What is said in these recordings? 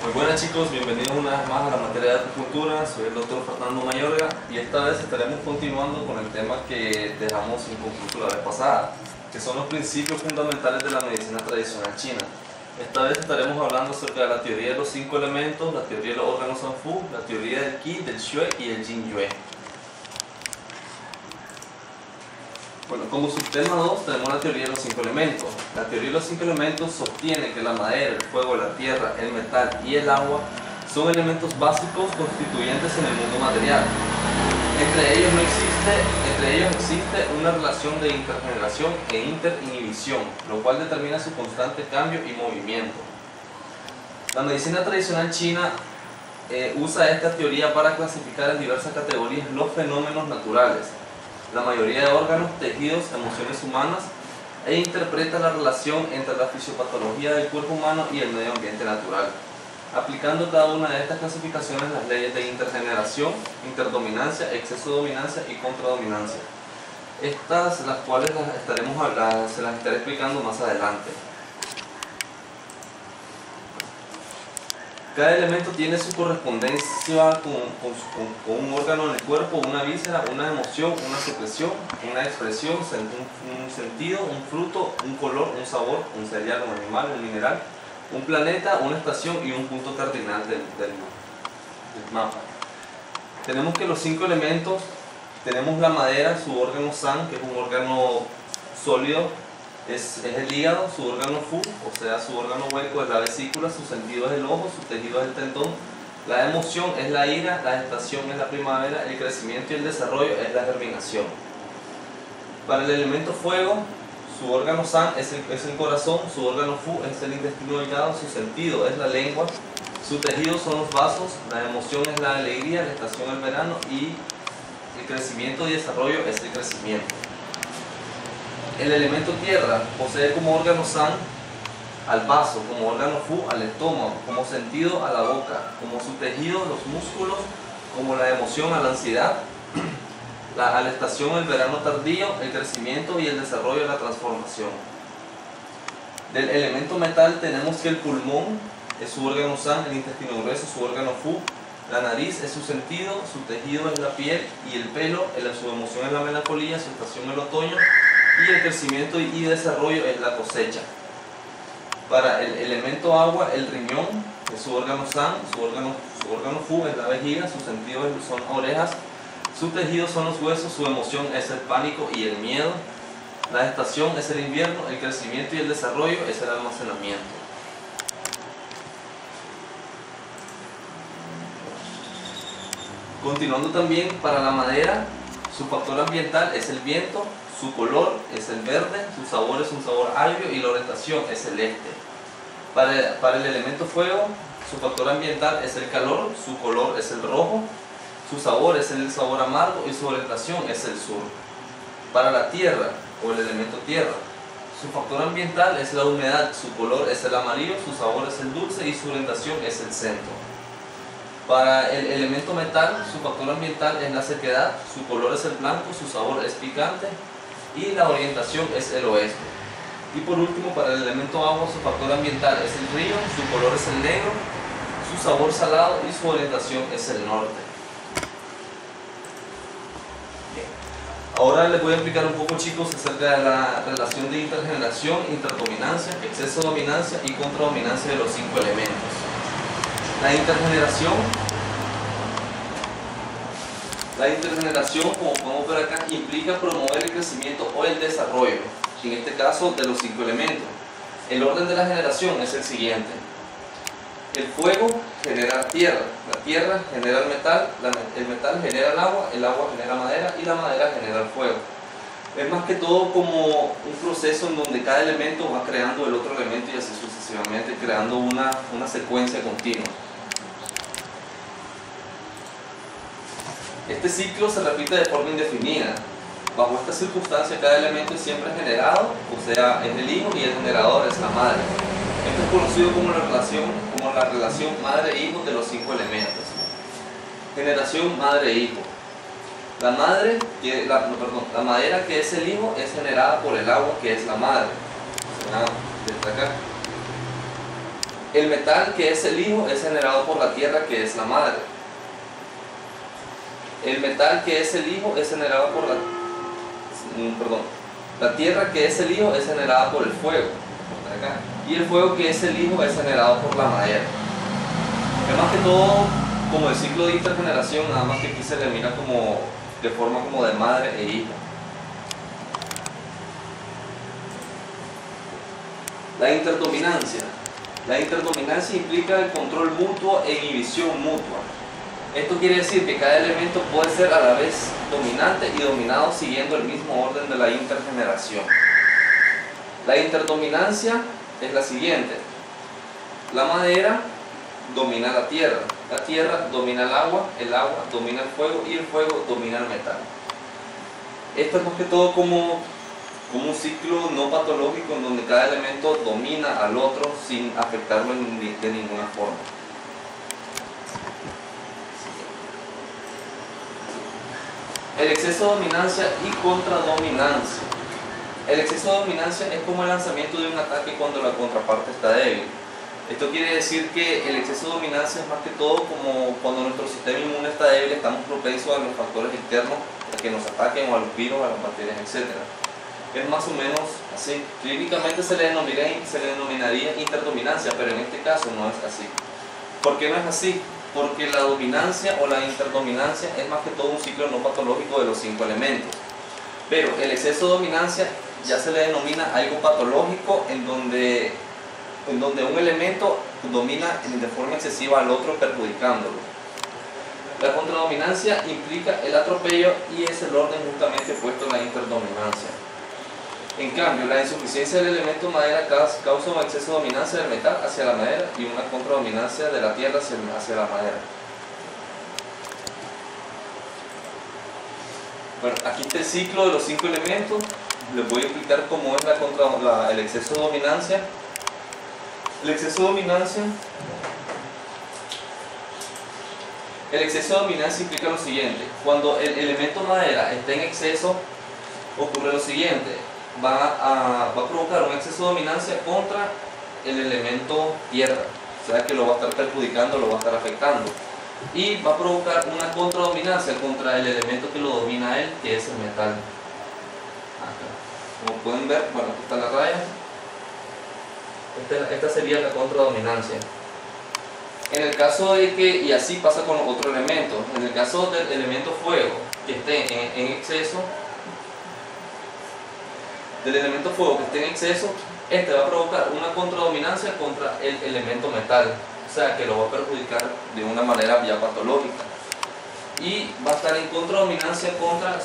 Muy buenas chicos, bienvenidos una vez más a la materia de acupuntura. Soy el doctor Fernando Mayorga y esta vez estaremos continuando con el tema que dejamos inconcluso la vez pasada, que son los principios fundamentales de la medicina tradicional china. Esta vez estaremos hablando acerca de la teoría de los 5 elementos, la teoría de los órganos Sanfu, la teoría del Qi, del Xue y el Jin Yue. Bueno, como subtema 2 tenemos la teoría de los 5 elementos. La teoría de los 5 elementos sostiene que la madera, el fuego, la tierra, el metal y el agua son elementos básicos constituyentes en el mundo material. Entre ellos existe una relación de intergeneración e interinhibición, lo cual determina su constante cambio y movimiento. La medicina tradicional china usa esta teoría para clasificar en diversas categorías los fenómenos naturales, la mayoría de órganos, tejidos, emociones humanas, e interpreta la relación entre la fisiopatología del cuerpo humano y el medio ambiente natural, aplicando cada una de estas clasificaciones las leyes de intergeneración, interdominancia, exceso de dominancia y contradominancia. Estas, las cuales se las estaré explicando más adelante. Cada elemento tiene su correspondencia con un órgano en el cuerpo, una víscera, una emoción, una secreción, una expresión, un sentido, un fruto, un color, un sabor, un cereal, un animal, un mineral, un planeta, una estación y un punto cardinal del mapa. Tenemos que los 5 elementos, tenemos la madera, su órgano San, que es un órgano sólido, es el hígado, su órgano Fu, o sea, su órgano hueco es la vesícula, su sentido es el ojo, su tejido es el tendón, la emoción es la ira, la gestación es la primavera, el crecimiento y el desarrollo es la germinación. Para el elemento fuego, su órgano San es el corazón, su órgano Fu es el intestino delgado, su sentido es la lengua, su tejido son los vasos, la emoción es la alegría, la estación el verano y el crecimiento y desarrollo es el crecimiento. El elemento tierra posee como órgano San al vaso, como órgano Fu al estómago, como sentido a la boca, como su tejido los músculos, como la emoción a la ansiedad, a la estación el verano tardío, el crecimiento y el desarrollo de la transformación. Del elemento metal tenemos que el pulmón es su órgano San, el intestino grueso su órgano Fu, la nariz es su sentido, su tejido es la piel y el pelo, su emoción es la melancolía, su estación el otoño y el crecimiento y desarrollo es la cosecha. Para el elemento agua, el riñón es su órgano San, su órgano Fu es la vejiga, su sentido son orejas, su tejido son los huesos, su emoción es el pánico y el miedo, la estación es el invierno, el crecimiento y el desarrollo es el almacenamiento. Continuando también, para la madera, su factor ambiental es el viento, su color es el verde, su sabor es un sabor agrio y la orientación es el este. Para el elemento fuego, su factor ambiental es el calor, su color es el rojo, su sabor es el sabor amargo y su orientación es el sur. Para la tierra, o el elemento tierra, su factor ambiental es la humedad, su color es el amarillo, su sabor es el dulce y su orientación es el centro. Para el elemento metal, su factor ambiental es la sequedad, su color es el blanco, su sabor es picante y la orientación es el oeste. Y por último, para el elemento agua, su factor ambiental es el río, su color es el negro, su sabor salado y su orientación es el norte. Ahora les voy a explicar un poco, chicos, acerca de la relación de intergeneración, interdominancia, exceso de dominancia y contradominancia de los 5 elementos. La intergeneración, como podemos ver acá, implica promover el crecimiento o el desarrollo, en este caso de los 5 elementos. El orden de la generación es el siguiente. El fuego genera tierra, la tierra genera el metal genera el agua genera madera y la madera genera el fuego. Es más que todo como un proceso en donde cada elemento va creando el otro elemento y así sucesivamente, creando una secuencia continua. Este ciclo se repite de forma indefinida. Bajo esta circunstancia, cada elemento es siempre generado, o sea, es el hijo y el generador es la madre. Esto es conocido como la relación madre-hijo de los 5 elementos. Generación madre-hijo. La madera que es el hijo es generada por el agua que es la madre. Desde acá. El metal, que es el hijo, es generado por la tierra, que es la madre. El metal, que es el hijo, es generado por la tierra, que es el hijo, es generada por el fuego. Y el fuego, que es el hijo, es generado por la madera. Es más que todo como el ciclo de intergeneración, nada más que aquí se le mira como de forma como de madre e hijo. La interdominancia. La interdominancia implica el control mutuo e inhibición mutua. Esto quiere decir que cada elemento puede ser a la vez dominante y dominado siguiendo el mismo orden de la intergeneración. La interdominancia es la siguiente. La madera domina la tierra domina el agua domina el fuego y el fuego domina el metal. Esto es más que todo como un ciclo no patológico en donde cada elemento domina al otro sin afectarlo de ninguna forma. El exceso de dominancia y contradominancia. El exceso de dominancia es como el lanzamiento de un ataque cuando la contraparte está débil. Esto quiere decir que el exceso de dominancia es más que todo como cuando nuestro sistema inmune está débil, estamos propensos a los factores externos a que nos ataquen, o a los virus, a las bacterias, etc. Es más o menos así. Clínicamente se le denominaría interdominancia, pero en este caso no es así. ¿Por qué no es así? Porque la dominancia o la interdominancia es más que todo un ciclo no patológico de los 5 elementos. Pero el exceso de dominancia ya se le denomina algo patológico en donde un elemento domina de forma excesiva al otro, perjudicándolo. La contradominancia implica el atropello y es el orden justamente puesto en la interdominancia. En cambio, la insuficiencia del elemento madera causa un exceso de dominancia del metal hacia la madera y una contradominancia de la tierra hacia la madera. Bueno, aquí está el ciclo de los 5 elementos. Les voy a explicar cómo es el exceso de dominancia. El exceso de dominancia implica lo siguiente. Cuando el elemento madera está en exceso, ocurre lo siguiente. Va a provocar un exceso de dominancia contra el elemento tierra, o sea que lo va a estar perjudicando, lo va a estar afectando, y va a provocar una contradominancia contra el elemento que lo domina a él, que es el metal. Acá. Como pueden ver, bueno, aquí está la raya. Esta sería la contradominancia. En el caso de que, y así pasa con otro elemento, en el caso del elemento fuego que esté en exceso, este va a provocar una contradominancia contra el elemento metal, o sea que lo va a perjudicar de una manera ya patológica, y va a estar en contradominancia contra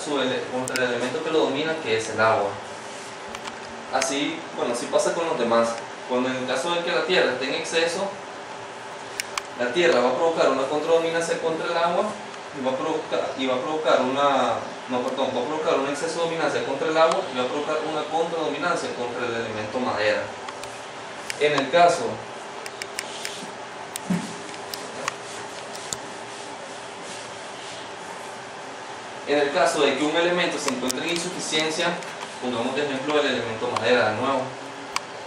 el elemento que lo domina, que es el agua. Así pasa con los demás. Cuando en el caso de que la tierra esté en exceso, la tierra va a provocar una contradominancia contra el agua y va a provocar un exceso de dominancia contra el agua y va a provocar una contradominancia contra el elemento madera. En el caso de que un elemento se encuentre en insuficiencia, pongamos de ejemplo el elemento madera de nuevo.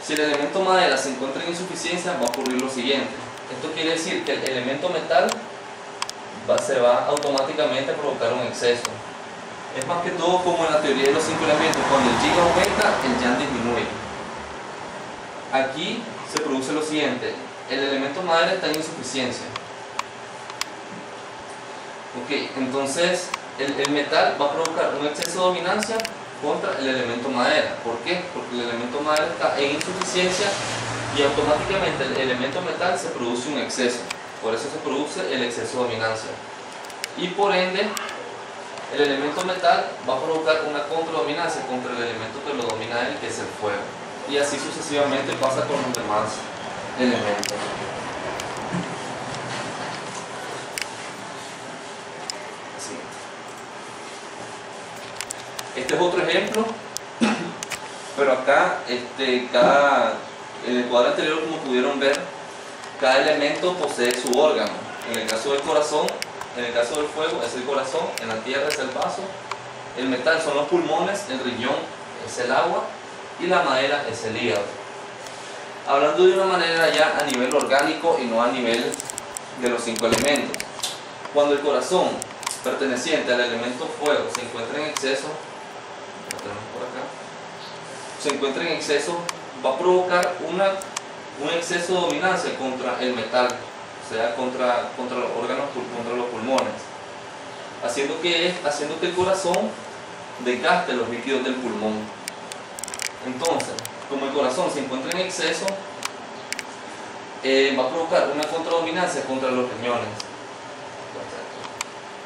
Si el elemento madera se encuentra en insuficiencia, va a ocurrir lo siguiente. Esto quiere decir que el elemento metal se va automáticamente a provocar un exceso. Es más que todo como en la teoría de los 5 elementos, cuando el yin aumenta, el yang disminuye. Aquí se produce lo siguiente: el elemento madera está en insuficiencia. Entonces el metal va a provocar un exceso de dominancia contra el elemento madera. ¿Por qué? Porque el elemento madera está en insuficiencia y automáticamente el elemento metal se produce un exceso. Por eso se produce el exceso de dominancia. Y por ende, el elemento metal va a provocar una contradominancia contra el elemento que lo domina a él, que es el fuego. Y así sucesivamente pasa con los demás elementos. Este es otro ejemplo, pero acá en el cuadro anterior, como pudieron ver, cada elemento posee su órgano. En el caso del corazón, en el caso del fuego es el corazón, en la tierra es el vaso, el metal son los pulmones, el riñón es el agua y la madera es el hígado. Hablando de una manera ya a nivel orgánico y no a nivel de los 5 elementos. Cuando el corazón perteneciente al elemento fuego se encuentra en exceso, lo tenemos por acá, se encuentra en exceso, va a provocar un exceso de dominancia contra el metal, o sea, contra los órganos, contra los pulmones, haciendo que el corazón desgaste los líquidos del pulmón. Entonces, como el corazón se encuentra en exceso, va a provocar una contradominancia contra los riñones,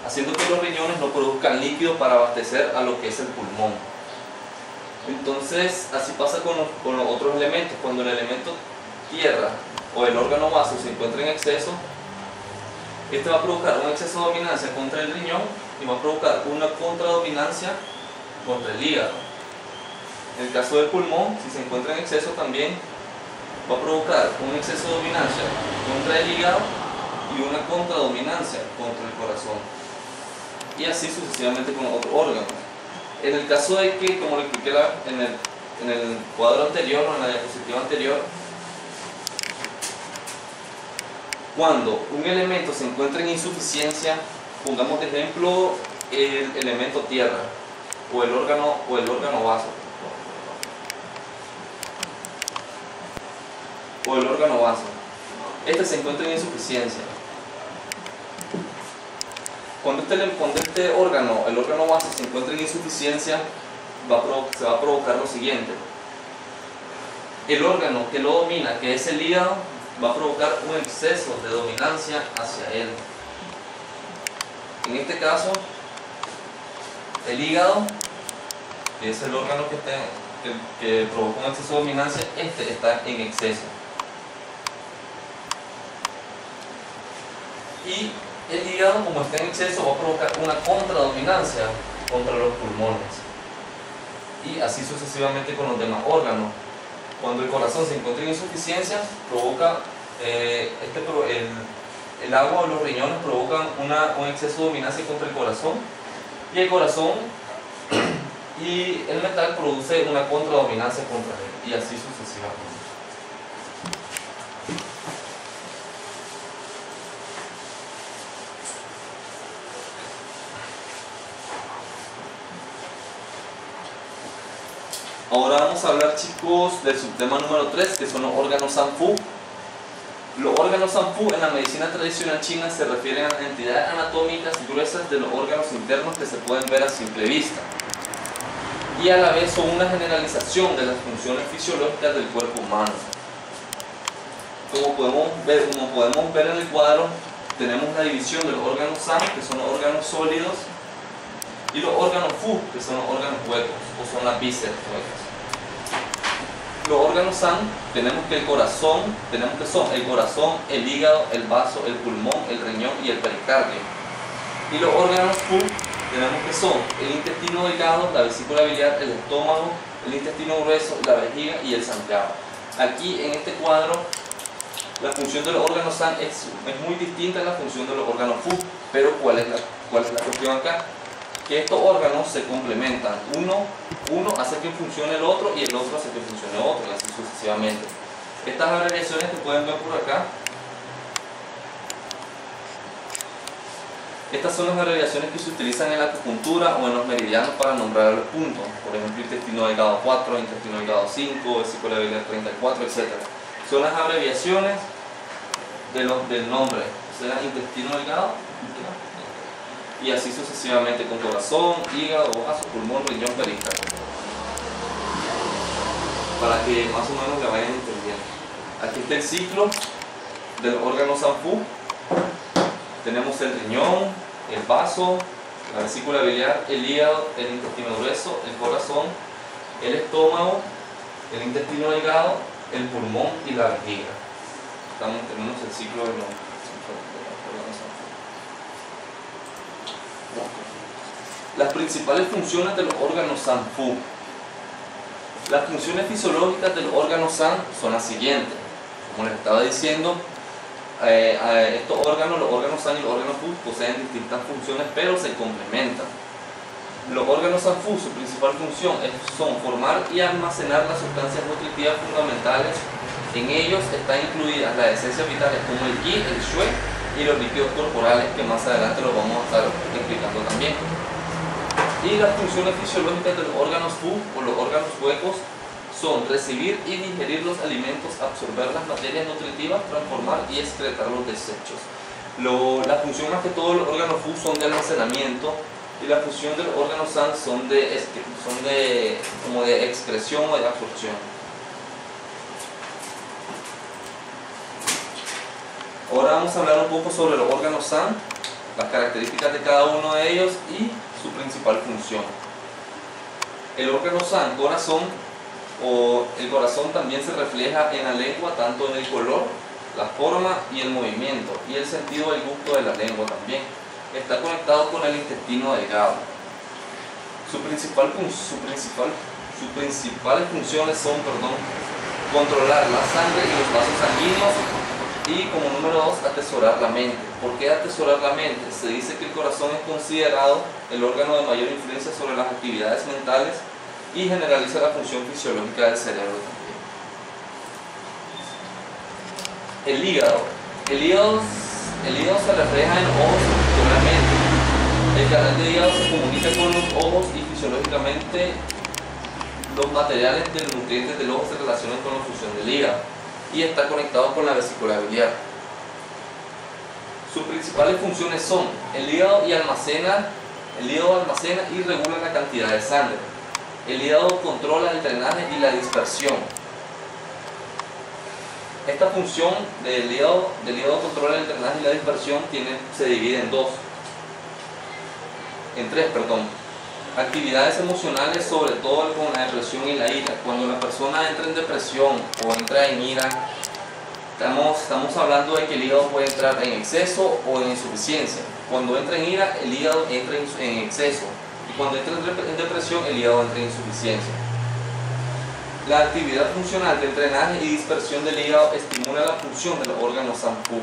haciendo que los riñones no produzcan líquido para abastecer a lo que es el pulmón. Entonces, así pasa con los otros elementos. Cuando el elemento tierra o el órgano vaso se encuentra en exceso, este va a provocar un exceso de dominancia contra el riñón y va a provocar una contradominancia contra el hígado. En el caso del pulmón, si se encuentra en exceso también va a provocar un exceso de dominancia contra el hígado y una contradominancia contra el corazón. Y así sucesivamente con otros órganos. En el caso de que, como lo expliqué en el cuadro anterior o en la diapositiva anterior, cuando un elemento se encuentra en insuficiencia, pongamos de ejemplo el elemento tierra o el órgano vaso, este se encuentra en insuficiencia. Cuando este órgano, el órgano vaso, se encuentra en insuficiencia, se va a provocar lo siguiente. El órgano que lo domina, que es el hígado, va a provocar un exceso de dominancia hacia él. En este caso, el hígado, que es el órgano que provoca un exceso de dominancia, este está en exceso. Y el hígado, como está en exceso, va a provocar una contradominancia contra los pulmones. Y así sucesivamente con los demás órganos. Cuando el corazón se encuentra en insuficiencia, provoca el agua o los riñones provocan un exceso de dominancia contra el corazón, y el corazón y el metal produce una contradominancia contra él, y así sucesivamente. Ahora vamos a hablar, chicos, del subtema número 3, que son los órganos Sanfu. Los órganos Sanfu en la medicina tradicional china se refieren a las entidades anatómicas gruesas de los órganos internos que se pueden ver a simple vista, y a la vez son una generalización de las funciones fisiológicas del cuerpo humano. Como podemos ver en el cuadro, tenemos la división de los órganos San, que son los órganos sólidos, y los órganos Fu, que son los órganos huecos, o son las vísceras huecas. Los órganos San tenemos que son el corazón, el hígado, el vaso, el pulmón, el riñón y el pericardio. Y los órganos Fu tenemos que son el intestino delgado, la vesícula biliar, el estómago, el intestino grueso, la vejiga y el sangrado. Aquí en este cuadro la función de los órganos San es muy distinta a la función de los órganos Fu, pero ¿cuál es la cuestión acá? Que estos órganos se complementan, uno hace que funcione el otro y el otro hace que funcione el otro, y así sucesivamente. Estas abreviaciones que pueden ver por acá, estas son las abreviaciones que se utilizan en la acupuntura o en los meridianos para nombrar los puntos. Por ejemplo, intestino delgado 4, intestino delgado 5, vesícula biliar 34, etc. Son las abreviaciones del nombre, o sea, intestino delgado, y así sucesivamente con corazón, hígado, vaso, pulmón, riñón, pericardio, para que más o menos la vayan entendiendo. Aquí está el ciclo del órgano Sanfu. Tenemos el riñón, el vaso, la vesícula biliar, el hígado, el intestino grueso, el corazón, el estómago, el intestino delgado, el pulmón y la vejiga. Tenemos el ciclo del órgano Sanfu. Las principales funciones de los órganos Sanfu. Las funciones fisiológicas del órgano San son las siguientes. Como les estaba diciendo, estos órganos, los órganos San y los órganos Fu, poseen distintas funciones, pero se complementan. Los órganos Sanfu, su principal función son formar y almacenar las sustancias nutritivas fundamentales En ellos están incluidas las esencias vitales como el ki, el shui y los líquidos corporales, que más adelante los vamos a estar explicando también. Y las funciones fisiológicas de los órganos fu o los órganos huecos son recibir y digerir los alimentos, absorber las materias nutritivas, transformar y excretar los desechos. La función más que todo de los órganos fu son de almacenamiento, y la función de los órganos san son como de excreción o de absorción. Ahora vamos a hablar un poco sobre los órganos san, las características de cada uno de ellos y su principal función. El órgano san, corazón, o el corazón, también se refleja en la lengua, tanto en el color, la forma y el movimiento, y el sentido del gusto de la lengua también. Está conectado con el intestino delgado. Sus principales funciones son, controlar la sangre y los vasos sanguíneos, y como número 2, atesorar la mente. ¿Por qué atesorar la mente? Se dice que el corazón es considerado el órgano de mayor influencia sobre las actividades mentales y generaliza la función fisiológica del cerebro también. El hígado. El hígado se refleja en ojos funcionalmente. El canal de hígado se comunica con los ojos y fisiológicamente los materiales de los nutrientes del ojo se relacionan con la función del hígado y está conectado con la vesícula biliar. Sus principales funciones son: el hígado almacena y regula la cantidad de sangre. El hígado controla el drenaje y la dispersión. Esta función del hígado controla el drenaje y la dispersión se divide en tres. Actividades emocionales, sobre todo con la depresión y la ira. Cuando la persona entra en depresión o entra en ira, estamos hablando de que el hígado puede entrar en exceso o en insuficiencia. Cuando entra en ira, el hígado entra en exceso, y cuando entra en depresión, el hígado entra en insuficiencia. La actividad funcional del drenaje y dispersión del hígado estimula la función de los órganos san-fu.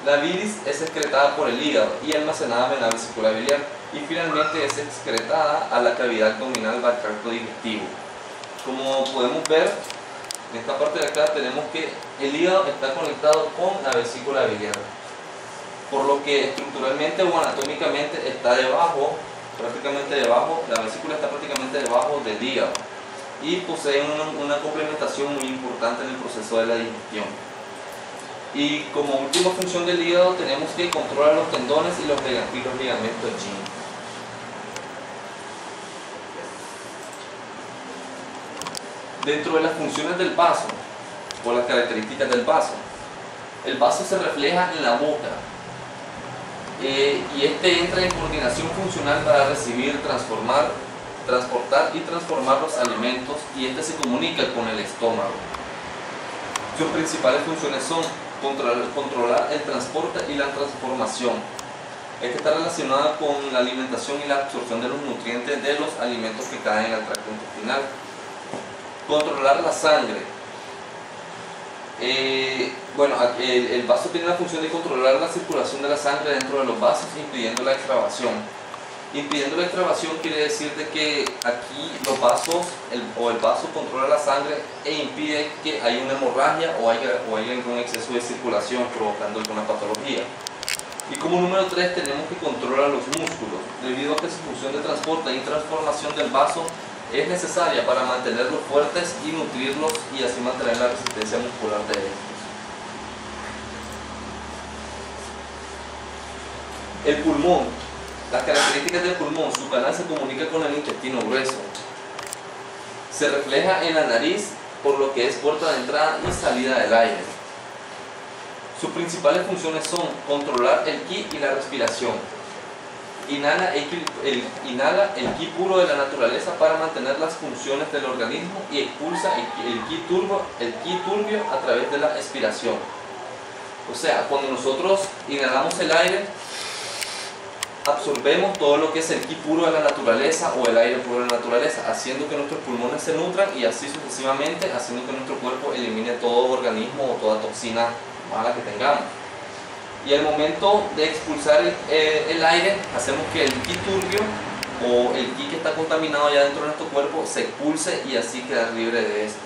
La bilis es excretada por el hígado y almacenada en la vesícula biliar, y finalmente es excretada a la cavidad abdominal del tracto digestivo. Como podemos ver, en esta parte de acá tenemos que el hígado está conectado con la vesícula biliar, por lo que estructuralmente o anatómicamente está prácticamente debajo, la vesícula está prácticamente debajo del hígado, y posee una complementación muy importante en el proceso de la digestión. Y como última función del hígado tenemos que controlar los tendones y los ligamentos yin. Dentro de las funciones del vaso, o las características del vaso, el vaso se refleja en la boca, y este entra en coordinación funcional para recibir, transportar y transformar los alimentos, y este se comunica con el estómago. Sus principales funciones son controlar el transporte y la transformación. Esta está relacionada con la alimentación y la absorción de los nutrientes de los alimentos que caen al tracto intestinal. Controlar la sangre. El vaso tiene la función de controlar la circulación de la sangre dentro de los vasos, impidiendo la extravasación. Impidiendo la extravasación quiere decir de que aquí los vasos, el vaso controla la sangre e impide que haya una hemorragia o haya algún exceso de circulación, provocando alguna patología. Y como número 3 tenemos que controlar los músculos, debido a que su función de transporte y transformación del vaso es necesaria para mantenerlos fuertes y nutrirlos, y así mantener la resistencia muscular de estos. El pulmón. Las características del pulmón: su canal se comunica con el intestino grueso. Se refleja en la nariz, por lo que es puerta de entrada y salida del aire. Sus principales funciones son controlar el ki y la respiración. Inhala el ki puro de la naturaleza para mantener las funciones del organismo, y expulsa el ki turbio a través de la expiración. O sea, cuando nosotros inhalamos el aire, absorbemos todo lo que es el ki puro de la naturaleza o el aire puro de la naturaleza, haciendo que nuestros pulmones se nutran, y así sucesivamente, haciendo que nuestro cuerpo elimine todo organismo o toda toxina mala que tengamos. Y al momento de expulsar el aire, hacemos que el ki turbio o el ki que está contaminado ya dentro de nuestro cuerpo se expulse, y así quedar libre de esto.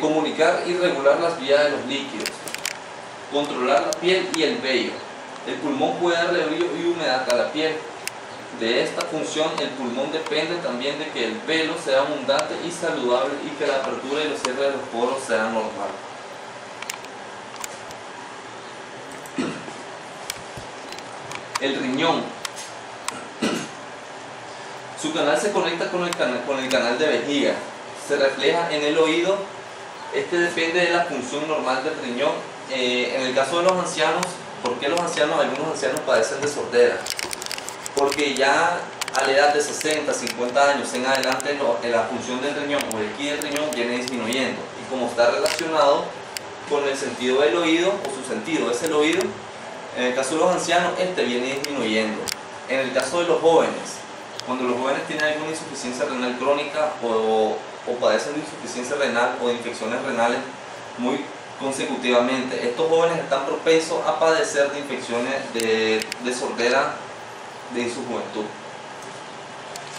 Comunicar y regular las vías de los líquidos. Controlar la piel y el vello. El pulmón puede darle brillo y humedad a la piel. De esta función, el pulmón depende también de que el pelo sea abundante y saludable y que la apertura y los cierres de los poros sean normales. El riñón. Su canal se conecta con el canal de vejiga. Se refleja en el oído. Este depende de la función normal del riñón. En el caso de los ancianos, ¿por qué algunos ancianos padecen de sordera? Porque ya a la edad de 60, 50 años en adelante la función del riñón o el ki del riñón viene disminuyendo. Y como está relacionado con el sentido del oído, o su sentido es el oído, en el caso de los ancianos este viene disminuyendo. En el caso de los jóvenes, cuando los jóvenes tienen alguna insuficiencia renal crónica o padecen de insuficiencia renal o de infecciones renales muy consecutivamente, estos jóvenes están propensos a padecer de infecciones de sordera en su juventud.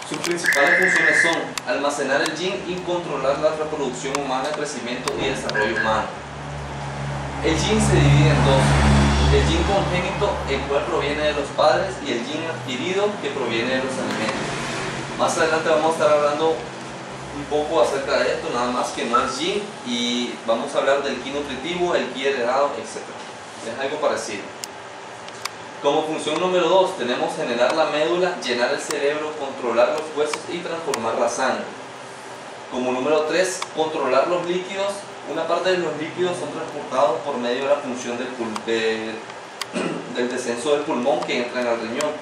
Sus principales funciones son almacenar el yin y controlar la reproducción humana, crecimiento y desarrollo humano. El yin se divide en dos: el yin congénito, el cual proviene de los padres, y el yin adquirido, que proviene de los alimentos. Más adelante vamos a estar hablando un poco acerca de esto, nada más que no es yin, y vamos a hablar del ki nutritivo, el ki heredado, etc. Es algo parecido. Como función número 2 tenemos generar la médula, llenar el cerebro, controlar los huesos y transformar la sangre. Como número 3, controlar los líquidos. Una parte de los líquidos son transportados por medio de la función del descenso del pulmón que entra en el riñón.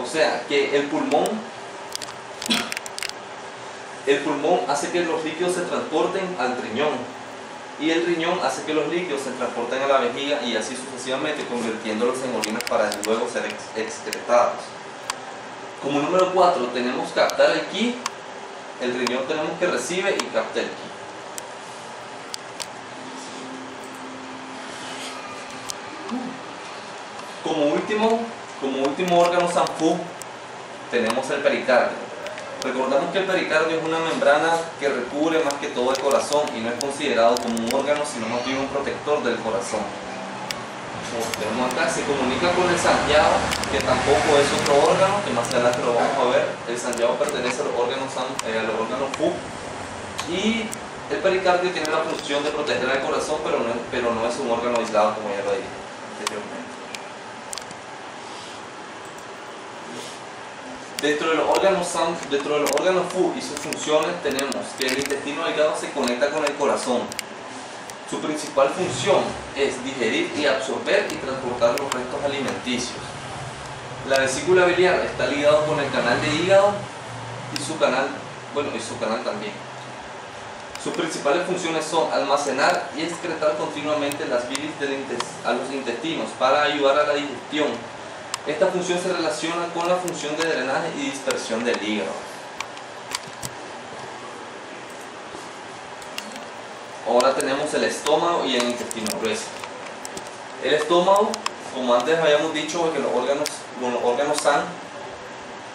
O sea que el pulmón hace que los líquidos se transporten al riñón, y el riñón hace que los líquidos se transporten a la vejiga y así sucesivamente, convirtiéndolos en orinas para luego ser excretados. Como número 4 tenemos captar el ki. El riñón tenemos que recibe y capta el ki. Como último órgano Sanfu tenemos el pericardio. Recordamos que el pericardio es una membrana que recubre más que todo el corazón y no es considerado como un órgano, sino más bien un protector del corazón. Como tenemos acá, se comunica con el sanjiao, que tampoco es otro órgano, que más adelante lo vamos a ver. El sanjiao pertenece a los órganos Fu, y el pericardio tiene la función de proteger al corazón, pero no es un órgano aislado, como ya lo dije anteriormente. Dentro de los órganos Fu y sus funciones tenemos que el intestino delgado se conecta con el corazón. Su principal función es digerir y absorber y transportar los restos alimenticios. La vesícula biliar está ligado con el canal de hígado y su canal también. Sus principales funciones son almacenar y excretar continuamente las bilis a los intestinos para ayudar a la digestión. Esta función se relaciona con la función de drenaje y dispersión del hígado. Ahora tenemos el estómago y el intestino grueso. El estómago, como antes habíamos dicho, que los órganos San,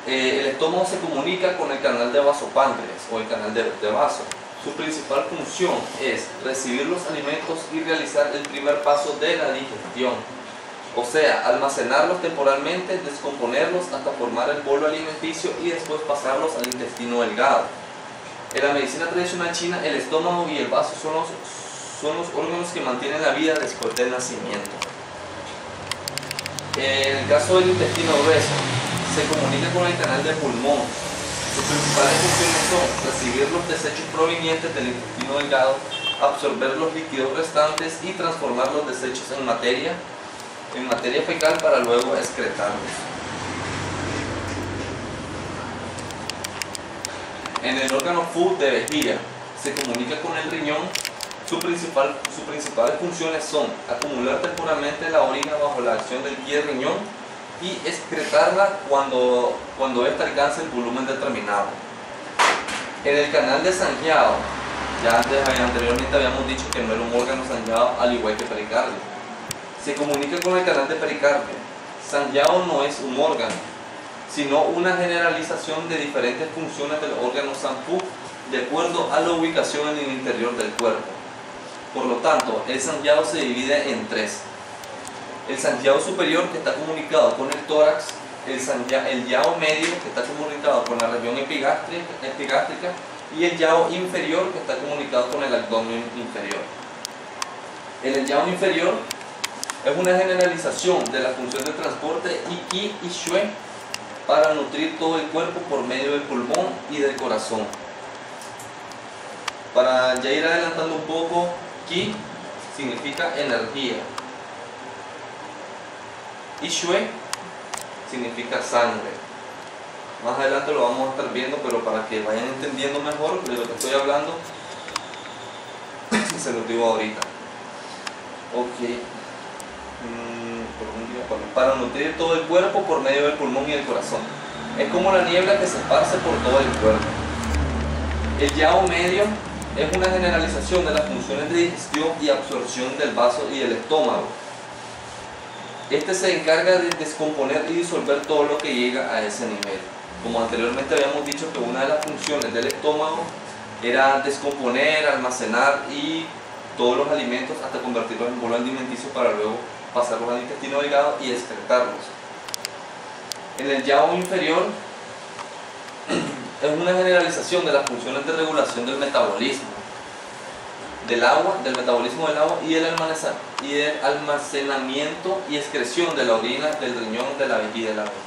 el estómago se comunica con el canal de vasopáncreas o el canal de vaso. Su principal función es recibir los alimentos y realizar el primer paso de la digestión. O sea, almacenarlos temporalmente, descomponerlos hasta formar el bolo alimenticio y después pasarlos al intestino delgado. En la medicina tradicional china, el estómago y el vaso son los órganos que mantienen la vida después del nacimiento. En el caso del intestino grueso, se comunica con el canal del pulmón. Sus principales funciones son recibir los desechos provenientes del intestino delgado, absorber los líquidos restantes y transformar los desechos en materia fecal para luego excretarlos. En el órgano Fu de vejiga se comunica con el riñón. Sus principales funciones son acumular temporalmente la orina bajo la acción del ki del riñón y excretarla cuando ésta alcance el volumen determinado. En el canal de sanjiao, anteriormente habíamos dicho que no era un órgano sanjiao al igual que pericardio. Se comunica con el canal de pericardio. Sanjiao no es un órgano, sino una generalización de diferentes funciones del órgano Sanfu de acuerdo a la ubicación en el interior del cuerpo. Por lo tanto, el sanjiao se divide en tres. El sanjiao superior, que está comunicado con el tórax, el yao medio, que está comunicado con la región epigástrica, y el yao inferior, que está comunicado con el abdomen inferior. En el yao inferior es una generalización de la función de transporte y qi y xue para nutrir todo el cuerpo por medio del pulmón y del corazón. Para ya ir adelantando un poco, qi significa energía y xue significa sangre. Más adelante lo vamos a estar viendo, pero para que vayan entendiendo mejor de lo que estoy hablando, se los digo ahorita. Ok. Para nutrir todo el cuerpo por medio del pulmón y del corazón. Es como la niebla que se esparce por todo el cuerpo. El yao medio es una generalización de las funciones de digestión y absorción del vaso y del estómago. Este se encarga de descomponer y disolver todo lo que llega a ese nivel. Como anteriormente habíamos dicho que una de las funciones del estómago era descomponer, almacenar y todos los alimentos hasta convertirlos en bolo alimenticio para luego pasarlos al intestino delgado y excretarlos. En el yao inferior es una generalización de las funciones de regulación del metabolismo del agua, del metabolismo del agua y del almacenamiento y excreción de la orina, del riñón, de la vejiga y de la vejiga.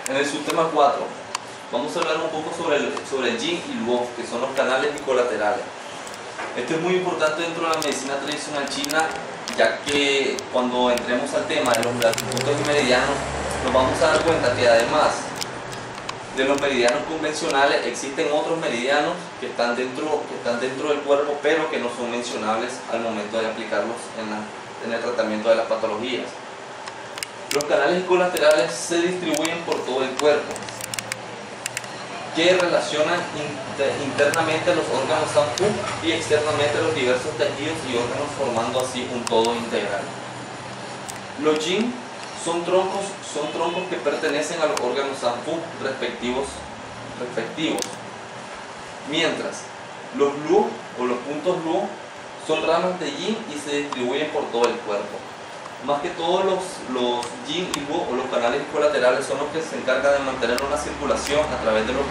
En el subtema 4 vamos a hablar un poco sobre el yin y luo, que son los canales y colaterales. Esto es muy importante dentro de la medicina tradicional china, ya que cuando entremos al tema de los puntos y meridianos, nos vamos a dar cuenta que además de los meridianos convencionales existen otros meridianos que están dentro del cuerpo, pero que no son mencionables al momento de aplicarlos en el tratamiento de las patologías. Los canales y colaterales se distribuyen por todo el cuerpo, que relacionan internamente los órganos Sanfu y externamente los diversos tejidos y órganos, formando así un todo integral. Los yin son troncos que pertenecen a los órganos Sanfu respectivos, mientras los lu o los puntos lu son ramas de yin y se distribuyen por todo el cuerpo. Más que todos los yin y lu o los canales colaterales son los que se encargan de mantener una circulación a través de los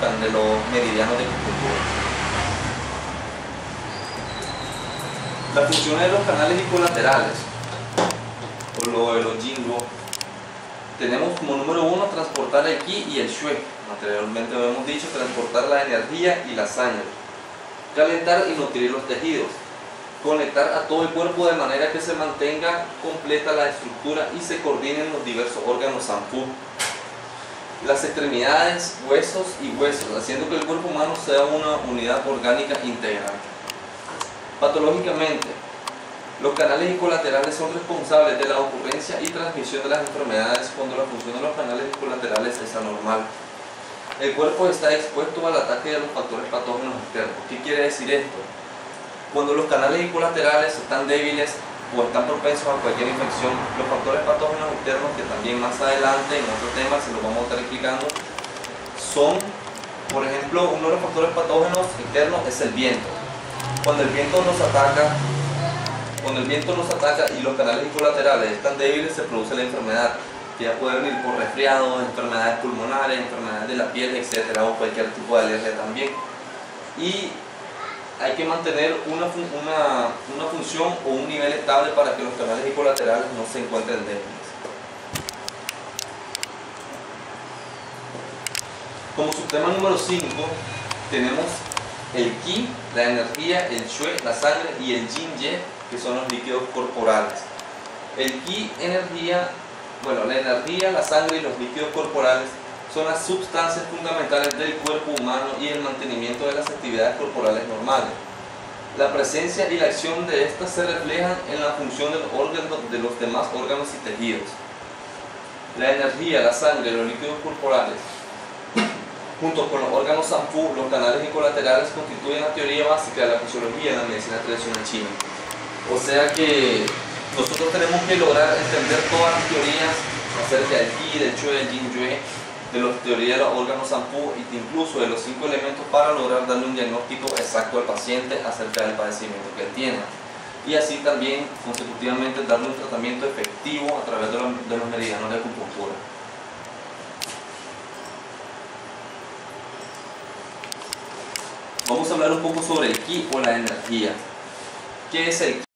meridianos de acupuntura. Las funciones de los canales colaterales o lo de los yin lu, tenemos como número 1 transportar el qi y el xue. Anteriormente lo hemos dicho, transportar la energía y la sangre, calentar y nutrir los tejidos, conectar a todo el cuerpo de manera que se mantenga completa la estructura y se coordinen los diversos órganos Sanfu, las extremidades, huesos y huesos, haciendo que el cuerpo humano sea una unidad orgánica integral. Patológicamente, los canales colaterales son responsables de la ocurrencia y transmisión de las enfermedades cuando la función de los canales colaterales es anormal. El cuerpo está expuesto al ataque de los factores patógenos externos. ¿Qué quiere decir esto? Cuando los canales colaterales están débiles o están propensos a cualquier infección, los factores patógenos externos, que también más adelante en otro tema se los vamos a estar explicando, son, por ejemplo, uno de los factores patógenos externos es el viento. Cuando el viento nos ataca y los canales colaterales están débiles, se produce la enfermedad, que ya puede venir por resfriados, enfermedades pulmonares, enfermedades de la piel, etcétera, o cualquier tipo de alergia también. Y hay que mantener una función o un nivel estable para que los canales colaterales no se encuentren débiles. Como subtema número 5 tenemos el qi, la energía, el xue, la sangre, y el yin ye, que son los líquidos corporales. El qi, la energía, la sangre y los líquidos corporales son las sustancias fundamentales del cuerpo humano y el mantenimiento de las actividades corporales normales. La presencia y la acción de estas se reflejan en la función de los demás órganos y tejidos. La energía, la sangre y los líquidos corporales, junto con los órganos Sanfu, los canales colaterales, constituyen la teoría básica de la fisiología en la medicina tradicional china. O sea que nosotros tenemos que lograr entender todas las teorías acerca del Qi, del Chue, del Yin Yue, de la teoría de los órganos Sampu e incluso de los 5 elementos para lograr darle un diagnóstico exacto al paciente acerca del padecimiento que él tiene. Y así también consecutivamente darle un tratamiento efectivo a través de los meridianos de acupuntura. Vamos a hablar un poco sobre el Qi o la energía. ¿Qué es el Qi?